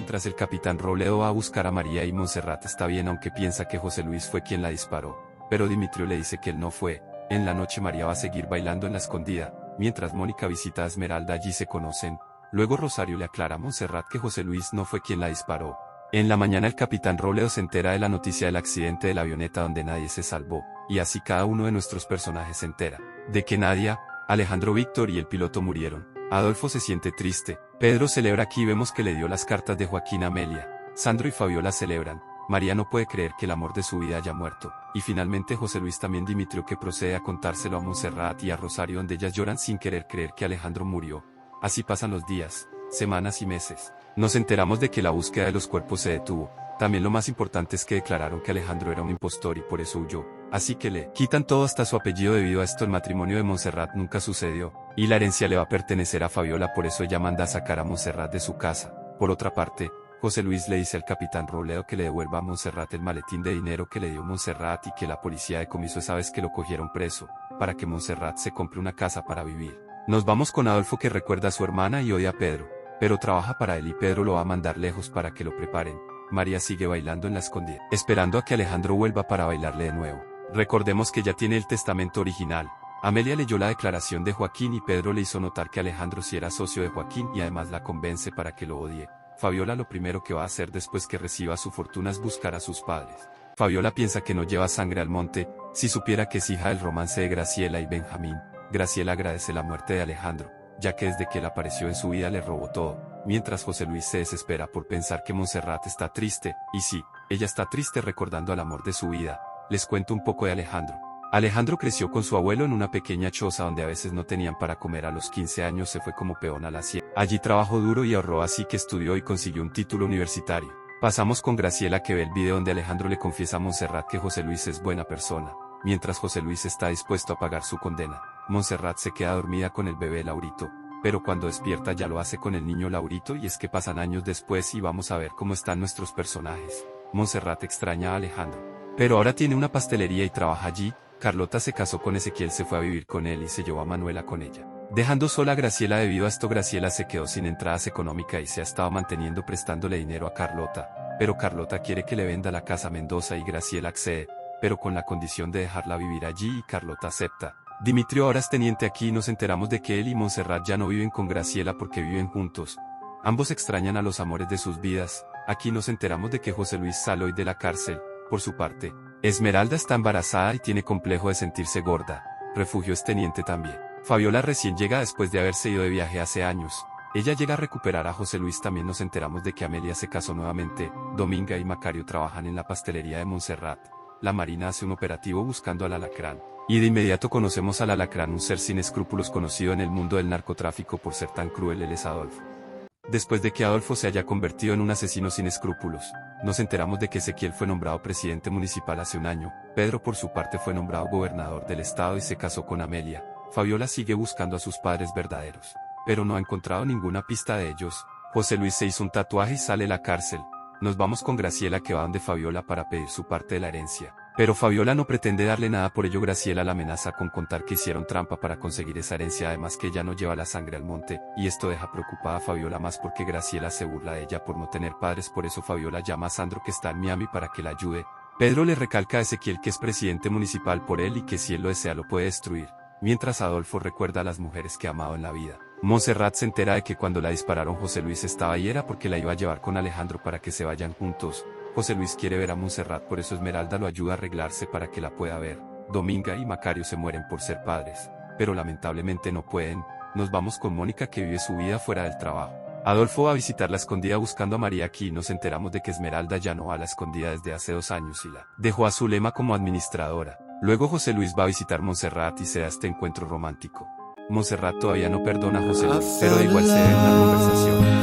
mientras el capitán Robledo va a buscar a María y Montserrat está bien aunque piensa que José Luis fue quien la disparó. Pero Dimitrio le dice que él no fue. En la noche María va a seguir bailando en la escondida, mientras Mónica visita a Esmeralda allí se conocen. Luego Rosario le aclara a Montserrat que José Luis no fue quien la disparó. En la mañana el capitán Robledo se entera de la noticia del accidente de la avioneta donde nadie se salvó, y así cada uno de nuestros personajes se entera de que Nadia, Alejandro Víctor y el piloto murieron. Adolfo se siente triste. Pedro celebra. Aquí vemos que le dio las cartas de Joaquín a Amelia. Sandro y Fabiola celebran. María no puede creer que el amor de su vida haya muerto. Y finalmente José Luis también Dimitrio que procede a contárselo a Montserrat y a Rosario donde ellas lloran sin querer creer que Alejandro murió. Así pasan los días, semanas y meses. Nos enteramos de que la búsqueda de los cuerpos se detuvo. También lo más importante es que declararon que Alejandro era un impostor y por eso huyó. Así que le quitan todo hasta su apellido. Debido a esto el matrimonio de Montserrat nunca sucedió. Y la herencia le va a pertenecer a Fabiola, por eso ella manda a sacar a Montserrat de su casa. Por otra parte, José Luis le dice al capitán Robledo que le devuelva a Montserrat el maletín de dinero que le dio Montserrat y que la policía decomisó esa vez que lo cogieron preso, para que Montserrat se compre una casa para vivir. Nos vamos con Adolfo que recuerda a su hermana y odia a Pedro, pero trabaja para él y Pedro lo va a mandar lejos para que lo preparen. María sigue bailando en la escondida, esperando a que Alejandro vuelva para bailarle de nuevo. Recordemos que ya tiene el testamento original. Amelia leyó la declaración de Joaquín y Pedro le hizo notar que Alejandro sí era socio de Joaquín y además la convence para que lo odie. Fabiola lo primero que va a hacer después que reciba su fortuna es buscar a sus padres. Fabiola piensa que no lleva sangre al monte, si supiera que es hija del romance de Graciela y Benjamín. Graciela agradece la muerte de Alejandro, ya que desde que él apareció en su vida le robó todo, mientras José Luis se desespera por pensar que Montserrat está triste, y sí, ella está triste recordando al amor de su vida. Les cuento un poco de Alejandro. Alejandro creció con su abuelo en una pequeña choza donde a veces no tenían para comer. A los 15 años se fue como peón a la sierra. Allí trabajó duro y ahorró, así que estudió y consiguió un título universitario. Pasamos con Graciela que ve el video donde Alejandro le confiesa a Montserrat que José Luis es buena persona, mientras José Luis está dispuesto a pagar su condena. Montserrat se queda dormida con el bebé Laurito, pero cuando despierta ya lo hace con el niño Laurito y es que pasan años después y vamos a ver cómo están nuestros personajes. Montserrat extraña a Alejandro, pero ahora tiene una pastelería y trabaja allí. Carlota se casó con Ezequiel, se fue a vivir con él y se llevó a Manuela con ella, dejando sola a Graciela. Debido a esto Graciela se quedó sin entradas económicas y se ha estado manteniendo prestándole dinero a Carlota, pero Carlota quiere que le venda la casa a Mendoza y Graciela accede, pero con la condición de dejarla vivir allí y Carlota acepta. Dimitrio ahora es teniente aquí y nos enteramos de que él y Montserrat ya no viven con Graciela porque viven juntos. Ambos extrañan a los amores de sus vidas. Aquí nos enteramos de que José Luis sale hoy de la cárcel. Por su parte, Esmeralda está embarazada y tiene complejo de sentirse gorda. Refugio es teniente también. Fabiola recién llega después de haberse ido de viaje hace años. Ella llega a recuperar a José Luis. También nos enteramos de que Amelia se casó nuevamente. Dominga y Macario trabajan en la pastelería de Montserrat. La Marina hace un operativo buscando al alacrán. Y de inmediato conocemos al alacrán, un ser sin escrúpulos conocido en el mundo del narcotráfico por ser tan cruel. Él es Adolfo. Después de que Adolfo se haya convertido en un asesino sin escrúpulos, nos enteramos de que Ezequiel fue nombrado presidente municipal hace un año. Pedro por su parte fue nombrado gobernador del estado y se casó con Amelia. Fabiola sigue buscando a sus padres verdaderos, pero no ha encontrado ninguna pista de ellos. José Luis se hizo un tatuaje y sale de la cárcel. Nos vamos con Graciela que va donde Fabiola para pedir su parte de la herencia. Pero Fabiola no pretende darle nada, por ello Graciela la amenaza con contar que hicieron trampa para conseguir esa herencia, además que ella no lleva la sangre al monte, y esto deja preocupada a Fabiola más porque Graciela se burla de ella por no tener padres. Por eso Fabiola llama a Sandro que está en Miami para que la ayude. Pedro le recalca a Ezequiel que es presidente municipal por él y que si él lo desea lo puede destruir, mientras Adolfo recuerda a las mujeres que ha amado en la vida. Montserrat se entera de que cuando la dispararon José Luis estaba ahí era porque la iba a llevar con Alejandro para que se vayan juntos. José Luis quiere ver a Montserrat, por eso Esmeralda lo ayuda a arreglarse para que la pueda ver. Dominga y Macario se mueren por ser padres, pero lamentablemente no pueden. Nos vamos con Mónica que vive su vida fuera del trabajo. Adolfo va a visitar la escondida buscando a María. Aquí nos enteramos de que Esmeralda ya no va a la escondida desde hace 2 años y la dejó a Zulema como administradora. Luego José Luis va a visitar Montserrat y se da este encuentro romántico. Montserrat todavía no perdona a José Luis, pero da igual, se da en la conversación.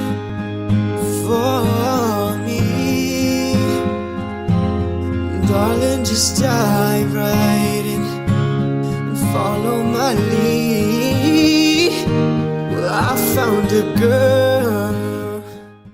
Darling, just dive right in and follow my lead. Well, I found a girl.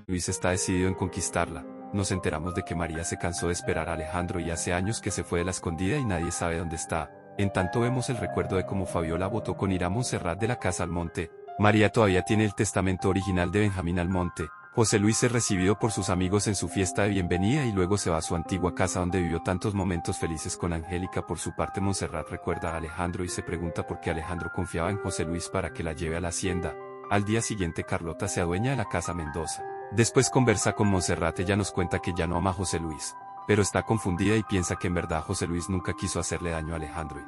Luis está decidido en conquistarla. Nos enteramos de que María se cansó de esperar a Alejandro y hace años que se fue de la escondida y nadie sabe dónde está. En tanto vemos el recuerdo de cómo Fabiola votó con ir a Montserrat de la casa al monte. María todavía tiene el testamento original de Benjamín Almonte. José Luis es recibido por sus amigos en su fiesta de bienvenida y luego se va a su antigua casa donde vivió tantos momentos felices con Angélica. Por su parte, Montserrat recuerda a Alejandro y se pregunta por qué Alejandro confiaba en José Luis para que la lleve a la hacienda. Al día siguiente, Carlota se adueña de la casa Mendoza. Después conversa con Montserrat, ella nos cuenta que ya no ama a José Luis, pero está confundida y piensa que en verdad José Luis nunca quiso hacerle daño a Alejandro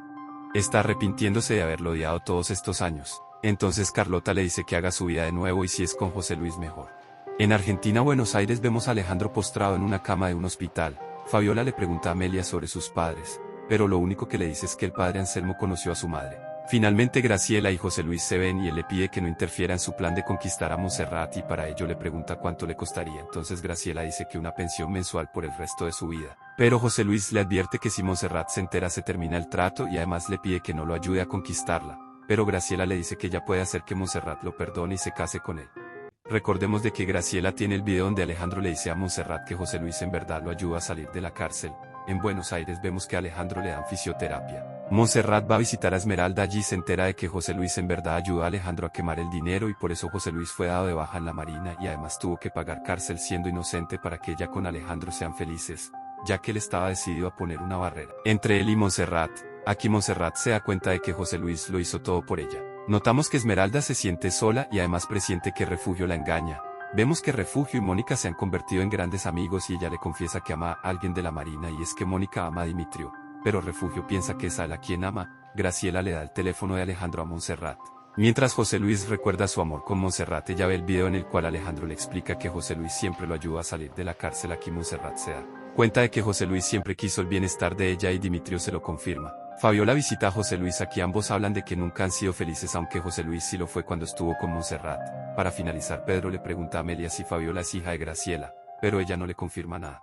y está arrepintiéndose de haberlo odiado todos estos años. Entonces Carlota le dice que haga su vida de nuevo y si es con José Luis mejor. En Argentina, Buenos Aires, vemos a Alejandro postrado en una cama de un hospital. Fabiola le pregunta a Amelia sobre sus padres, pero lo único que le dice es que el padre Anselmo conoció a su madre. Finalmente Graciela y José Luis se ven y él le pide que no interfiera en su plan de conquistar a Montserrat y para ello le pregunta cuánto le costaría. Entonces Graciela dice que una pensión mensual por el resto de su vida. Pero José Luis le advierte que si Montserrat se entera se termina el trato y además le pide que no lo ayude a conquistarla. Pero Graciela le dice que ella puede hacer que Montserrat lo perdone y se case con él. Recordemos de que Graciela tiene el video donde Alejandro le dice a Montserrat que José Luis en verdad lo ayuda a salir de la cárcel. En Buenos Aires vemos que a Alejandro le dan fisioterapia. Montserrat va a visitar a Esmeralda allí y se entera de que José Luis en verdad ayuda a Alejandro a quemar el dinero y por eso José Luis fue dado de baja en la Marina y además tuvo que pagar cárcel siendo inocente para que ella con Alejandro sean felices, ya que él estaba decidido a poner una barrera entre él y Montserrat. Aquí Montserrat se da cuenta de que José Luis lo hizo todo por ella. Notamos que Esmeralda se siente sola y además presiente que Refugio la engaña. Vemos que Refugio y Mónica se han convertido en grandes amigos y ella le confiesa que ama a alguien de la Marina y es que Mónica ama a Dimitrio, pero Refugio piensa que es a él a quien ama. Graciela le da el teléfono de Alejandro a Montserrat. Mientras José Luis recuerda su amor con Montserrat, ella ve el video en el cual Alejandro le explica que José Luis siempre lo ayuda a salir de la cárcel. Aquí Montserrat se da cuenta de que José Luis siempre quiso el bienestar de ella y Dimitrio se lo confirma. Fabiola visita a José Luis, aquí ambos hablan de que nunca han sido felices aunque José Luis sí lo fue cuando estuvo con Montserrat. Para finalizar, Pedro le pregunta a Amelia si Fabiola es hija de Graciela, pero ella no le confirma nada.